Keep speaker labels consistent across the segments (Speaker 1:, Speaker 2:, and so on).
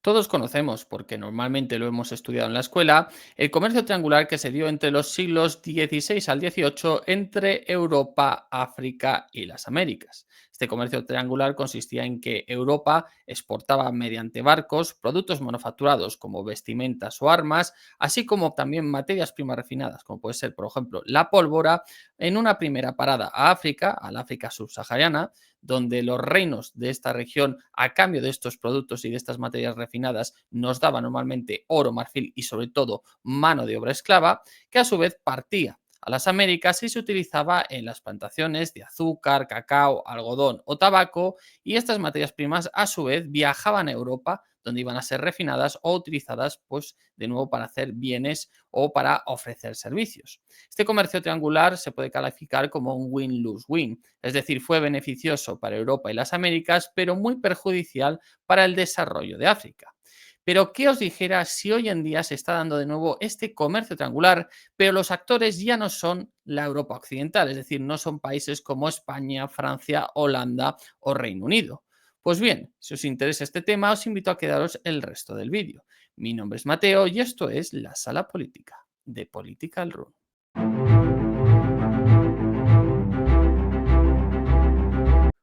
Speaker 1: Todos conocemos, porque normalmente lo hemos estudiado en la escuela, el comercio triangular que se dio entre los siglos XVI al XVIII entre Europa, África y las Américas. Este comercio triangular consistía en que Europa exportaba mediante barcos productos manufacturados como vestimentas o armas, así como también materias primas refinadas, como puede ser, por ejemplo, la pólvora, en una primera parada a África, al África subsahariana, donde los reinos de esta región, a cambio de estos productos y de estas materias refinadas, nos daban normalmente oro, marfil y sobre todo mano de obra esclava, que a su vez partía a las Américas y se utilizaba en las plantaciones de azúcar, cacao, algodón o tabaco, y estas materias primas a su vez viajaban a Europa, donde iban a ser refinadas o utilizadas pues de nuevo para hacer bienes o para ofrecer servicios. Este comercio triangular se puede calificar como un win-lose-win, es decir, fue beneficioso para Europa y las Américas, pero muy perjudicial para el desarrollo de África. Pero, ¿qué os dijera si hoy en día se está dando de nuevo este comercio triangular, pero los actores ya no son la Europa occidental, es decir, no son países como España, Francia, Holanda o Reino Unido? Pues bien, si os interesa este tema, os invito a quedaros el resto del vídeo. Mi nombre es Mateo y esto es La Sala Política, de Political Room.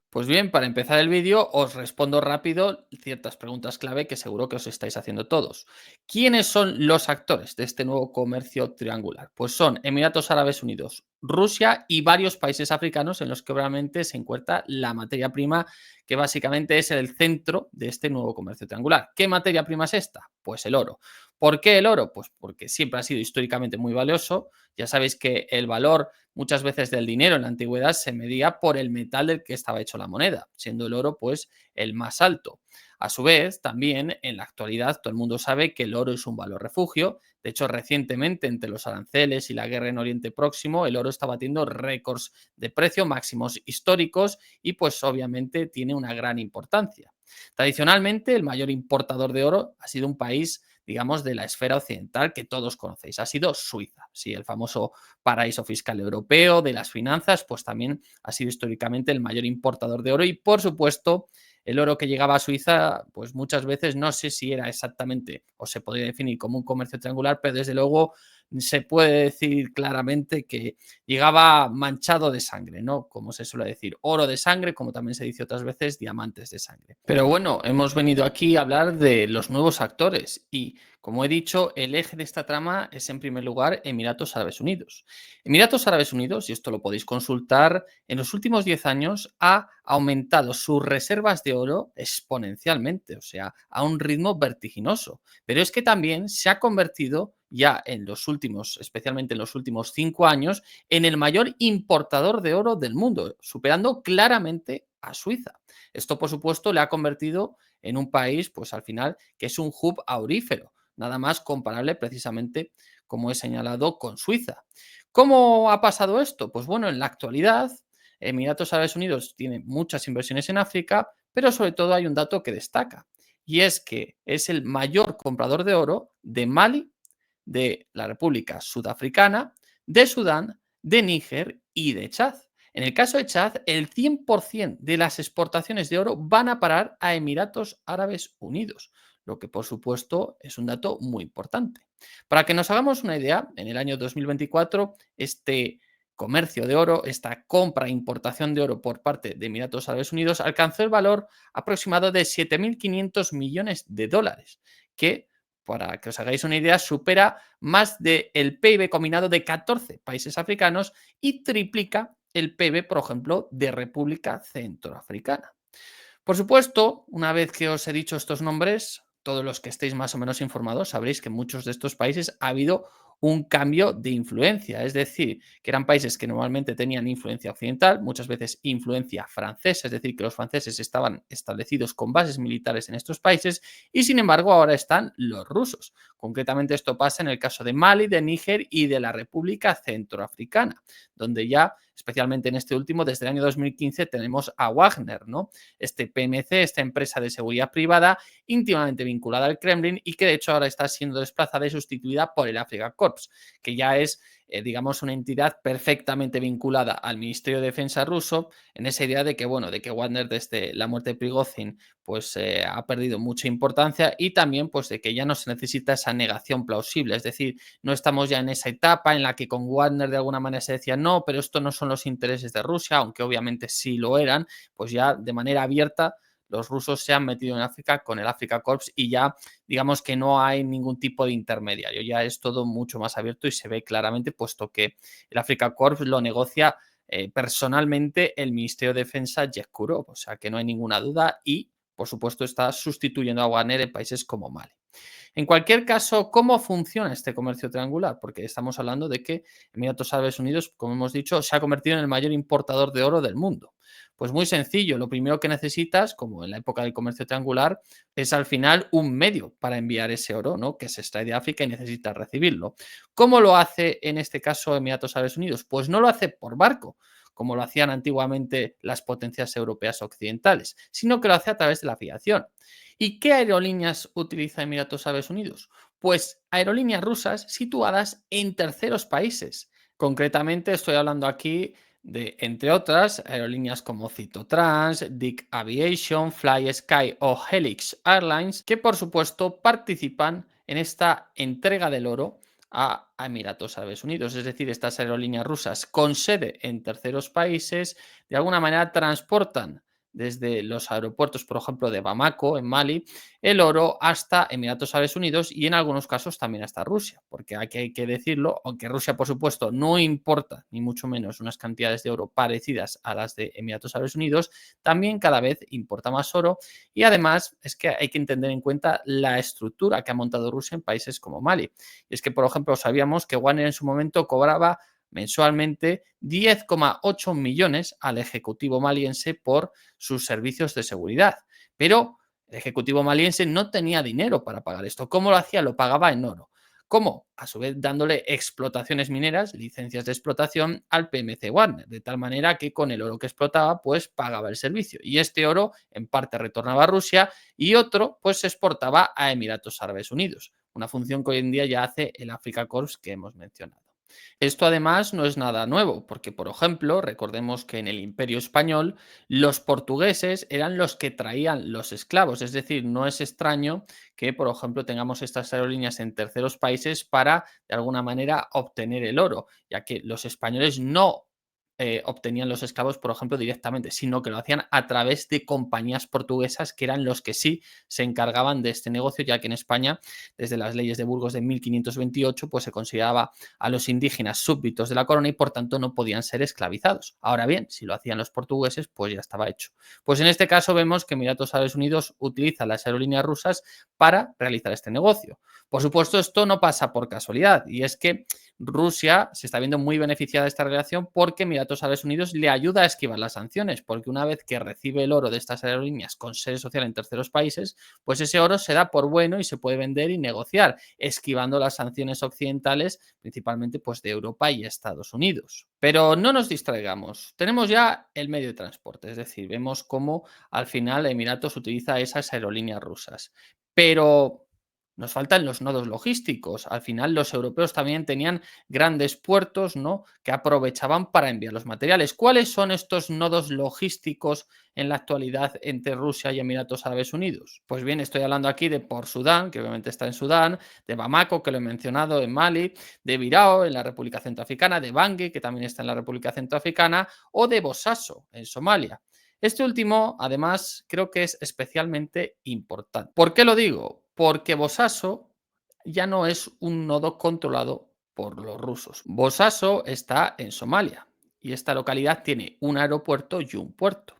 Speaker 1: Pues bien, para empezar el vídeo os respondo rápido ciertas preguntas clave que seguro que os estáis haciendo todos. ¿Quiénes son los actores de este nuevo comercio triangular? Pues son Emiratos Árabes Unidos, Rusia y varios países africanos en los que obviamente se encuentra la materia prima que básicamente es el centro de este nuevo comercio triangular. ¿Qué materia prima es esta? Pues el oro. ¿Por qué el oro? Pues porque siempre ha sido históricamente muy valioso. Ya sabéis que el valor muchas veces del dinero en la antigüedad se medía por el metal del que estaba hecho la moneda, siendo el oro pues el más alto. A su vez, también en la actualidad todo el mundo sabe que el oro es un valor refugio. De hecho, recientemente entre los aranceles y la guerra en Oriente Próximo, el oro está batiendo récords de precio máximos históricos y pues obviamente tiene una gran importancia. Tradicionalmente, el mayor importador de oro ha sido un país, digamos, de la esfera occidental que todos conocéis. Ha sido Suiza, sí, el famoso paraíso fiscal europeo de las finanzas, pues también ha sido históricamente el mayor importador de oro y, por supuesto, el oro que llegaba a Suiza, pues muchas veces no sé si era exactamente o se podría definir como un comercio triangular, pero desde luego se puede decir claramente que llegaba manchado de sangre, ¿no? Como se suele decir, oro de sangre, como también se dice otras veces, diamantes de sangre. Pero bueno, hemos venido aquí a hablar de los nuevos actores y, como he dicho, el eje de esta trama es en primer lugar Emiratos Árabes Unidos. Emiratos Árabes Unidos, y esto lo podéis consultar, en los últimos 10 años ha aumentado sus reservas de oro exponencialmente, o sea, a un ritmo vertiginoso. Pero es que también se ha convertido ya en los últimos, especialmente en los últimos 5 años, en el mayor importador de oro del mundo, superando claramente a Suiza. Esto, por supuesto, le ha convertido en un país, pues al final, que es un hub aurífero, nada más comparable precisamente, como he señalado, con Suiza. ¿Cómo ha pasado esto? Pues bueno, en la actualidad, Emiratos Árabes Unidos tiene muchas inversiones en África, pero sobre todo hay un dato que destaca, y es que es el mayor comprador de oro de Mali, de la República Sudafricana, de Sudán, de Níger y de Chad. En el caso de Chad, el 100% de las exportaciones de oro van a parar a Emiratos Árabes Unidos, lo que por supuesto es un dato muy importante. Para que nos hagamos una idea, en el año 2024, este comercio de oro, esta compra e importación de oro por parte de Emiratos Árabes Unidos alcanzó el valor aproximado de 7.500 millones de dólares, que, para que os hagáis una idea, supera más del PIB combinado de 14 países africanos y triplica el PIB, por ejemplo, de República Centroafricana. Por supuesto, una vez que os he dicho estos nombres, todos los que estéis más o menos informados sabréis que en muchos de estos países ha habido un cambio de influencia, es decir, que eran países que normalmente tenían influencia occidental, muchas veces influencia francesa, es decir, que los franceses estaban establecidos con bases militares en estos países y sin embargo ahora están los rusos. Concretamente esto pasa en el caso de Mali, de Níger y de la República Centroafricana, donde ya, especialmente en este último, desde el año 2015 tenemos a Wagner, ¿no? Este PMC, esta empresa de seguridad privada íntimamente vinculada al Kremlin y que de hecho ahora está siendo desplazada y sustituida por el Africa Corps, que ya es digamos, una entidad perfectamente vinculada al Ministerio de Defensa ruso, en esa idea de que, bueno, de que Wagner desde la muerte de Prigozhin pues ha perdido mucha importancia y también pues de que ya no se necesita esa negación plausible, es decir, no estamos ya en esa etapa en la que con Wagner de alguna manera se decía no, pero esto no son los intereses de Rusia, aunque obviamente sí lo eran, pues ya de manera abierta los rusos se han metido en África con el Africa Corps y ya digamos que no hay ningún tipo de intermediario, ya es todo mucho más abierto y se ve claramente puesto que el Africa Corps lo negocia personalmente el Ministerio de Defensa Yevkurov, o sea que no hay ninguna duda y por supuesto está sustituyendo a Wagner en países como Mali. En cualquier caso, ¿cómo funciona este comercio triangular? Porque estamos hablando de que Emiratos Árabes Unidos, como hemos dicho, se ha convertido en el mayor importador de oro del mundo. Pues muy sencillo, lo primero que necesitas, como en la época del comercio triangular, es al final un medio para enviar ese oro, ¿no? Que se extrae de África y necesitas recibirlo. ¿Cómo lo hace en este caso Emiratos Árabes Unidos? Pues no lo hace por barco, como lo hacían antiguamente las potencias europeas occidentales, sino que lo hace a través de la aviación. ¿Y qué aerolíneas utiliza Emiratos Árabes Unidos? Pues aerolíneas rusas situadas en terceros países. Concretamente estoy hablando aquí de, entre otras, aerolíneas como Citotrans, Dick Aviation, Fly Sky o Helix Airlines, que por supuesto participan en esta entrega del oro a Emiratos Árabes Unidos. Es decir, estas aerolíneas rusas con sede en terceros países de alguna manera transportan desde los aeropuertos, por ejemplo, de Bamako, en Mali, el oro hasta Emiratos Árabes Unidos y en algunos casos también hasta Rusia, porque aquí hay que decirlo, aunque Rusia, por supuesto, no importa ni mucho menos unas cantidades de oro parecidas a las de Emiratos Árabes Unidos, también cada vez importa más oro y además es que hay que entender en cuenta la estructura que ha montado Rusia en países como Mali. Y es que, por ejemplo, sabíamos que Wagner en su momento cobraba mensualmente 10,8 millones al ejecutivo maliense por sus servicios de seguridad. Pero el ejecutivo maliense no tenía dinero para pagar esto. ¿Cómo lo hacía? Lo pagaba en oro. ¿Cómo? A su vez dándole explotaciones mineras, licencias de explotación al PMC Warner, de tal manera que con el oro que explotaba, pues pagaba el servicio. Y este oro en parte retornaba a Rusia y otro pues se exportaba a Emiratos Árabes Unidos, una función que hoy en día ya hace el Africa Corps que hemos mencionado. Esto además no es nada nuevo, porque por ejemplo, recordemos que en el Imperio Español los portugueses eran los que traían los esclavos, es decir, no es extraño que por ejemplo tengamos estas aerolíneas en terceros países para de alguna manera obtener el oro, ya que los españoles no obtenían los esclavos, por ejemplo, directamente, sino que lo hacían a través de compañías portuguesas que eran los que sí se encargaban de este negocio, ya que en España, desde las leyes de Burgos de 1528, pues se consideraba a los indígenas súbditos de la corona y por tanto no podían ser esclavizados. Ahora bien, si lo hacían los portugueses, pues ya estaba hecho. Pues en este caso vemos que Emiratos Árabes Unidos utiliza las aerolíneas rusas para realizar este negocio. Por supuesto, esto no pasa por casualidad y es que Rusia se está viendo muy beneficiada de esta relación porque Emiratos Árabes Unidos le ayuda a esquivar las sanciones, porque una vez que recibe el oro de estas aerolíneas con sede social en terceros países, pues ese oro se da por bueno y se puede vender y negociar, esquivando las sanciones occidentales, principalmente pues de Europa y Estados Unidos. Pero no nos distraigamos, tenemos ya el medio de transporte, es decir, vemos cómo al final Emiratos utiliza esas aerolíneas rusas. Pero nos faltan los nodos logísticos. Al final, los europeos también tenían grandes puertos, ¿no? Que aprovechaban para enviar los materiales. ¿Cuáles son estos nodos logísticos en la actualidad entre Rusia y Emiratos Árabes Unidos? Pues bien, estoy hablando aquí de Port Sudán, que obviamente está en Sudán, de Bamako, que lo he mencionado en Mali, de Birao, en la República Centroafricana, de Bangui, que también está en la República Centroafricana, o de Bosaso, en Somalia. Este último, además, creo que es especialmente importante. ¿Por qué lo digo? Porque Bosaso ya no es un nodo controlado por los rusos. Bosaso está en Somalia y esta localidad tiene un aeropuerto y un puerto.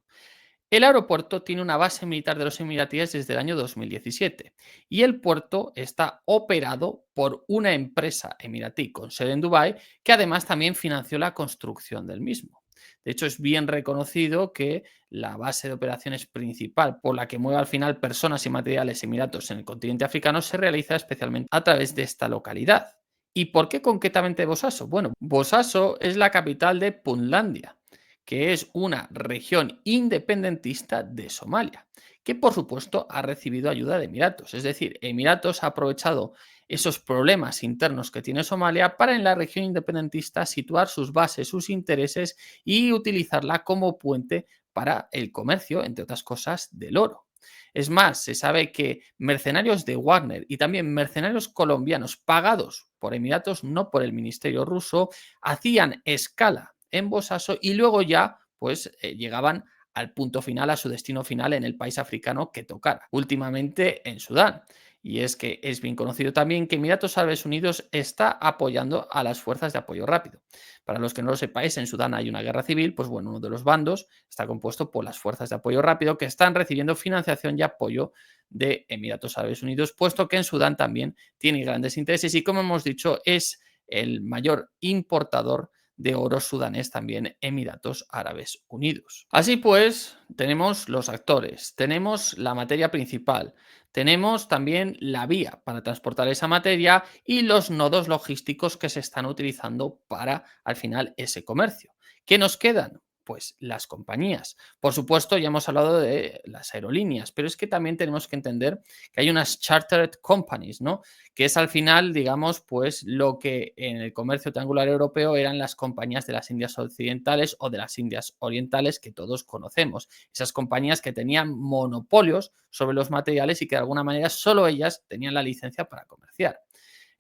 Speaker 1: El aeropuerto tiene una base militar de los emiratíes desde el año 2017 y el puerto está operado por una empresa emiratí con sede en Dubái que además también financió la construcción del mismo. De hecho, es bien reconocido que la base de operaciones principal por la que mueve al final personas y materiales emiratos en el continente africano se realiza especialmente a través de esta localidad. ¿Y por qué concretamente Bosaso? Bueno, Bosaso es la capital de Puntlandia, que es una región independentista de Somalia, que por supuesto ha recibido ayuda de Emiratos. Es decir, Emiratos ha aprovechado esos problemas internos que tiene Somalia para en la región independentista situar sus bases, sus intereses y utilizarla como puente para el comercio, entre otras cosas, del oro. Es más, se sabe que mercenarios de Wagner y también mercenarios colombianos pagados por Emiratos, no por el ministerio ruso, hacían escala en Bosaso y luego ya pues llegaban al punto final, a su destino final en el país africano que tocara, últimamente en Sudán. Y es que es bien conocido también que Emiratos Árabes Unidos está apoyando a las fuerzas de apoyo rápido. Para los que no lo sepáis, en Sudán hay una guerra civil, pues bueno, uno de los bandos está compuesto por las fuerzas de apoyo rápido que están recibiendo financiación y apoyo de Emiratos Árabes Unidos, puesto que en Sudán también tiene grandes intereses y como hemos dicho es el mayor importador de oro sudanés también Emiratos Árabes Unidos. Así pues, tenemos los actores, tenemos la materia principal, tenemos también la vía para transportar esa materia y los nodos logísticos que se están utilizando para, al final, ese comercio. ¿Qué nos quedan? Pues las compañías. Por supuesto, ya hemos hablado de las aerolíneas, pero es que también tenemos que entender que hay unas chartered companies, ¿no? Que es al final, digamos, pues lo que en el comercio triangular europeo eran las compañías de las Indias Occidentales o de las Indias Orientales que todos conocemos. Esas compañías que tenían monopolios sobre los materiales y que de alguna manera solo ellas tenían la licencia para comerciar.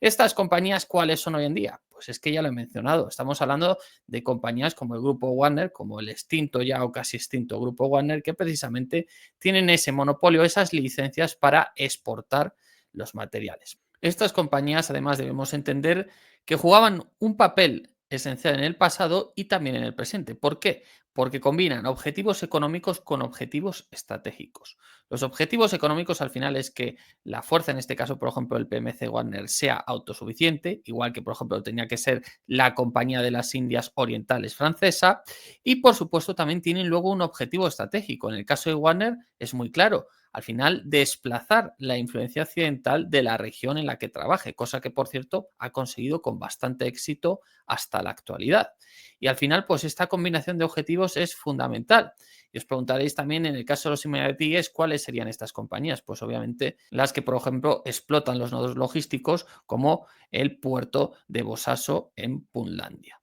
Speaker 1: ¿Estas compañías cuáles son hoy en día? Pues es que ya lo he mencionado. Estamos hablando de compañías como el Grupo Warner, como el extinto ya o casi extinto Grupo Warner, que precisamente tienen ese monopolio, esas licencias para exportar los materiales. Estas compañías, además, debemos entender que jugaban un papel esencial en el pasado y también en el presente. ¿Por qué? Porque combinan objetivos económicos con objetivos estratégicos. Los objetivos económicos al final es que la fuerza, en este caso, por ejemplo, el PMC Warner, sea autosuficiente, igual que, por ejemplo, tenía que ser la Compañía de las Indias Orientales francesa, y, por supuesto, también tienen luego un objetivo estratégico. En el caso de Warner es muy claro, al final desplazar la influencia occidental de la región en la que trabaje, cosa que, por cierto, ha conseguido con bastante éxito hasta la actualidad. Y al final, pues esta combinación de objetivos es fundamental. Y os preguntaréis también, en el caso de los Emiratíes, ¿cuáles serían estas compañías? Pues obviamente las que, por ejemplo, explotan los nodos logísticos, como el puerto de Bosaso en Punlandia.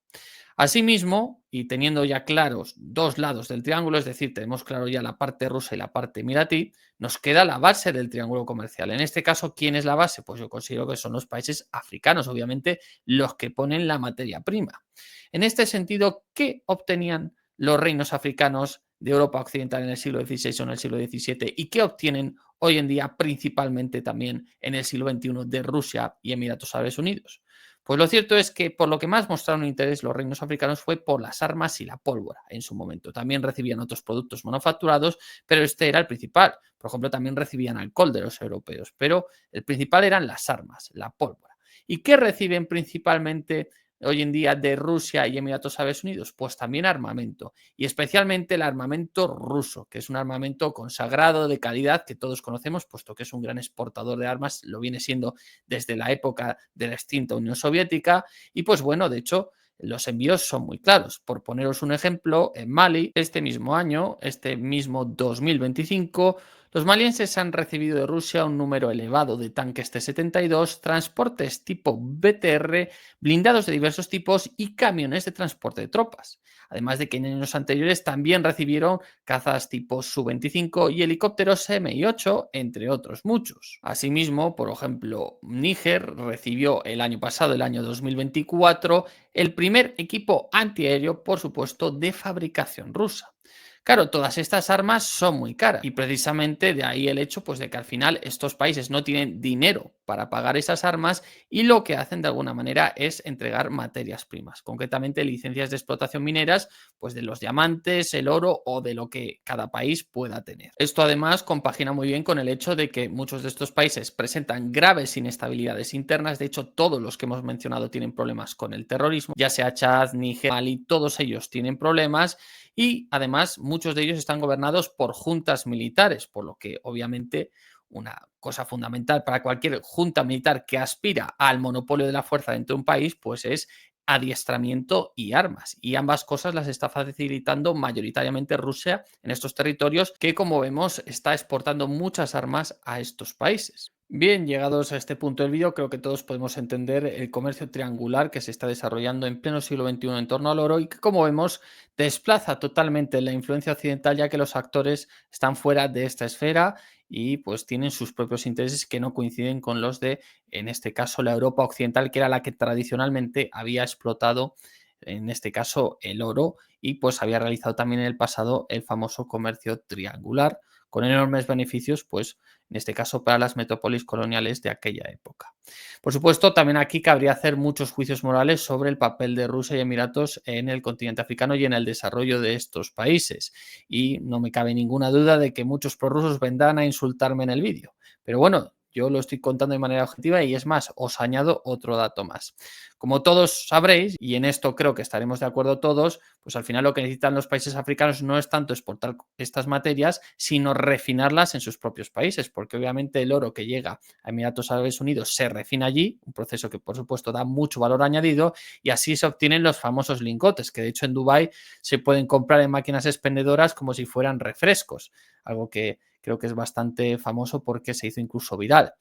Speaker 1: Asimismo, y teniendo ya claros dos lados del triángulo, es decir, tenemos claro ya la parte rusa y la parte emiratí, nos queda la base del triángulo comercial. En este caso, ¿quién es la base? Pues yo considero que son los países africanos, obviamente los que ponen la materia prima. En este sentido, ¿qué obtenían los reinos africanos de Europa Occidental en el siglo XVI o en el siglo XVII y qué obtienen hoy en día principalmente también en el siglo XXI de Rusia y Emiratos Árabes Unidos? Pues lo cierto es que por lo que más mostraron interés los reinos africanos fue por las armas y la pólvora en su momento. También recibían otros productos manufacturados, pero este era el principal. Por ejemplo, también recibían alcohol de los europeos, pero el principal eran las armas, la pólvora. ¿Y qué reciben principalmente hoy en día de Rusia y Emiratos Árabes Unidos? Pues también armamento, y especialmente el armamento ruso, que es un armamento consagrado de calidad que todos conocemos, puesto que es un gran exportador de armas, lo viene siendo desde la época de la extinta Unión Soviética, y pues bueno, de hecho, los envíos son muy claros. Por poneros un ejemplo, en Mali, este mismo año, este mismo 2025, los malienses han recibido de Rusia un número elevado de tanques T-72, transportes tipo BTR, blindados de diversos tipos y camiones de transporte de tropas. Además de que en años anteriores también recibieron cazas tipo Su-25 y helicópteros Mi-8, entre otros muchos. Asimismo, por ejemplo, Níger recibió el año pasado, el año 2024, el primer equipo antiaéreo, por supuesto, de fabricación rusa. Claro, todas estas armas son muy caras y precisamente de ahí el hecho pues, de que al final estos países no tienen dinero para pagar esas armas y lo que hacen de alguna manera es entregar materias primas, concretamente licencias de explotación mineras, pues de los diamantes, el oro o de lo que cada país pueda tener. Esto además compagina muy bien con el hecho de que muchos de estos países presentan graves inestabilidades internas, de hecho todos los que hemos mencionado tienen problemas con el terrorismo, ya sea Chad, Níger, Mali, todos ellos tienen problemas y además muchos de ellos están gobernados por juntas militares, por lo que obviamente una cosa fundamental para cualquier junta militar que aspira al monopolio de la fuerza dentro de un país, pues es adiestramiento y armas. Y ambas cosas las está facilitando mayoritariamente Rusia en estos territorios que, como vemos, está exportando muchas armas a estos países. Bien, llegados a este punto del vídeo, creo que todos podemos entender el comercio triangular que se está desarrollando en pleno siglo XXI en torno al oro y que, como vemos, desplaza totalmente la influencia occidental, ya que los actores están fuera de esta esfera y pues tienen sus propios intereses que no coinciden con los de, en este caso, la Europa occidental, que era la que tradicionalmente había explotado, en este caso, el oro y pues había realizado también en el pasado el famoso comercio triangular con enormes beneficios, pues en este caso para las metrópolis coloniales de aquella época. Por supuesto, también aquí cabría hacer muchos juicios morales sobre el papel de Rusia y Emiratos en el continente africano y en el desarrollo de estos países. Y no me cabe ninguna duda de que muchos prorrusos vendrán a insultarme en el vídeo. Pero bueno, yo lo estoy contando de manera objetiva y es más, os añado otro dato más. Como todos sabréis, y en esto creo que estaremos de acuerdo todos, pues al final lo que necesitan los países africanos no es tanto exportar estas materias, sino refinarlas en sus propios países, porque obviamente el oro que llega a Emiratos Árabes Unidos se refina allí, un proceso que por supuesto da mucho valor añadido, y así se obtienen los famosos lingotes, que de hecho en Dubái se pueden comprar en máquinas expendedoras como si fueran refrescos, algo que creo que es bastante famoso porque se hizo incluso viral.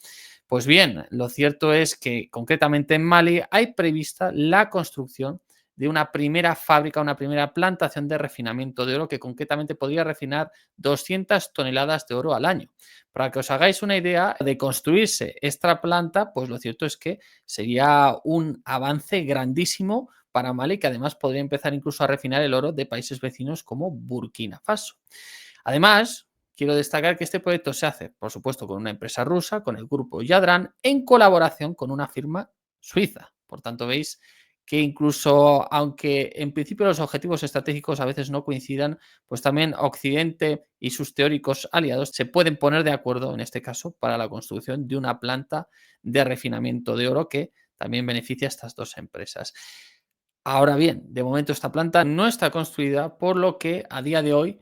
Speaker 1: Pues bien, lo cierto es que concretamente en Mali hay prevista la construcción de una primera fábrica, una primera plantación de refinamiento de oro que concretamente podría refinar 200 toneladas de oro al año. Para que os hagáis una idea de construirse esta planta, pues lo cierto es que sería un avance grandísimo para Mali, que además podría empezar incluso a refinar el oro de países vecinos como Burkina Faso. Además, quiero destacar que este proyecto se hace, por supuesto, con una empresa rusa, con el grupo Yadran, en colaboración con una firma suiza. Por tanto, veis que incluso, aunque en principio los objetivos estratégicos a veces no coincidan, pues también Occidente y sus teóricos aliados se pueden poner de acuerdo, en este caso, para la construcción de una planta de refinamiento de oro que también beneficia a estas dos empresas. Ahora bien, de momento esta planta no está construida, por lo que a día de hoy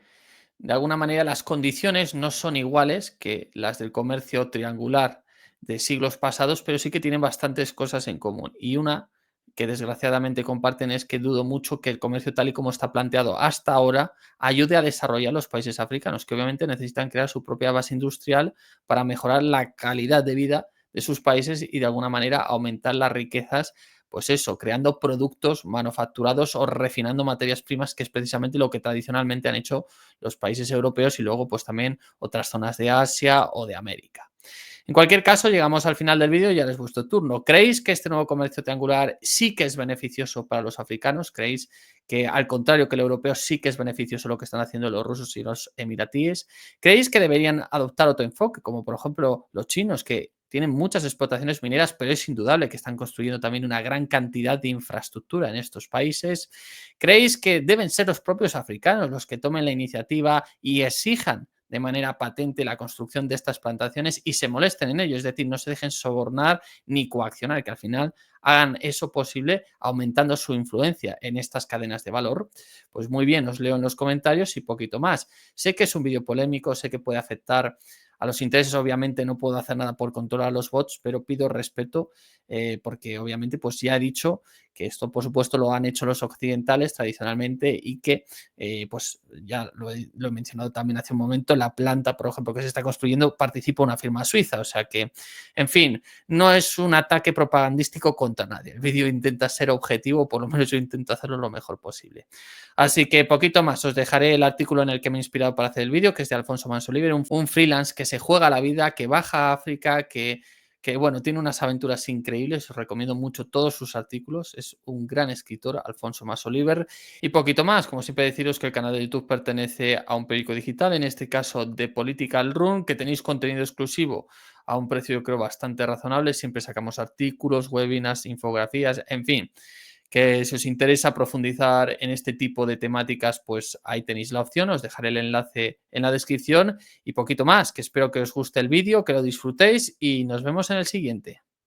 Speaker 1: de alguna manera las condiciones no son iguales que las del comercio triangular de siglos pasados, pero sí que tienen bastantes cosas en común. Y una que desgraciadamente comparten es que dudo mucho que el comercio tal y como está planteado hasta ahora ayude a desarrollar los países africanos, que obviamente necesitan crear su propia base industrial para mejorar la calidad de vida de sus países y de alguna manera aumentar las riquezas, pues eso, creando productos manufacturados o refinando materias primas, que es precisamente lo que tradicionalmente han hecho los países europeos y luego pues también otras zonas de Asia o de América. En cualquier caso, llegamos al final del vídeo y ahora es vuestro turno. ¿Creéis que este nuevo comercio triangular sí que es beneficioso para los africanos? ¿Creéis que, al contrario que el europeo, sí que es beneficioso lo que están haciendo los rusos y los emiratíes? ¿Creéis que deberían adoptar otro enfoque, como por ejemplo los chinos, que tienen muchas explotaciones mineras, pero es indudable que están construyendo también una gran cantidad de infraestructura en estos países? ¿Creéis que deben ser los propios africanos los que tomen la iniciativa y exijan de manera patente la construcción de estas plantaciones y se molesten en ello? Es decir, no se dejen sobornar ni coaccionar, que al final hagan eso posible aumentando su influencia en estas cadenas de valor. Pues muy bien, os leo en los comentarios y poquito más. Sé que es un vídeo polémico, sé que puede afectar a los intereses, obviamente no puedo hacer nada por controlar los bots, pero pido respeto porque obviamente pues ya he dicho que esto por supuesto lo han hecho los occidentales tradicionalmente y que pues ya lo he mencionado también hace un momento, la planta, por ejemplo, que se está construyendo participa una firma suiza, o sea que, en fin, no es un ataque propagandístico contra nadie. El vídeo intenta ser objetivo, por lo menos yo intento hacerlo lo mejor posible. Así que poquito más, os dejaré el artículo en el que me he inspirado para hacer el vídeo, que es de Alfonso Mansoliver, un freelance que se juega la vida, que baja a África, que bueno, tiene unas aventuras increíbles, os recomiendo mucho todos sus artículos, es un gran escritor, Alfonso Mansoliver. Y poquito más, como siempre deciros que el canal de YouTube pertenece a un periódico digital, en este caso de Political Run, que tenéis contenido exclusivo a un precio yo creo bastante razonable, siempre sacamos artículos, webinars, infografías, en fin, que si os interesa profundizar en este tipo de temáticas, pues ahí tenéis la opción, os dejaré el enlace en la descripción y poquito más, que espero que os guste el vídeo, que lo disfrutéis y nos vemos en el siguiente.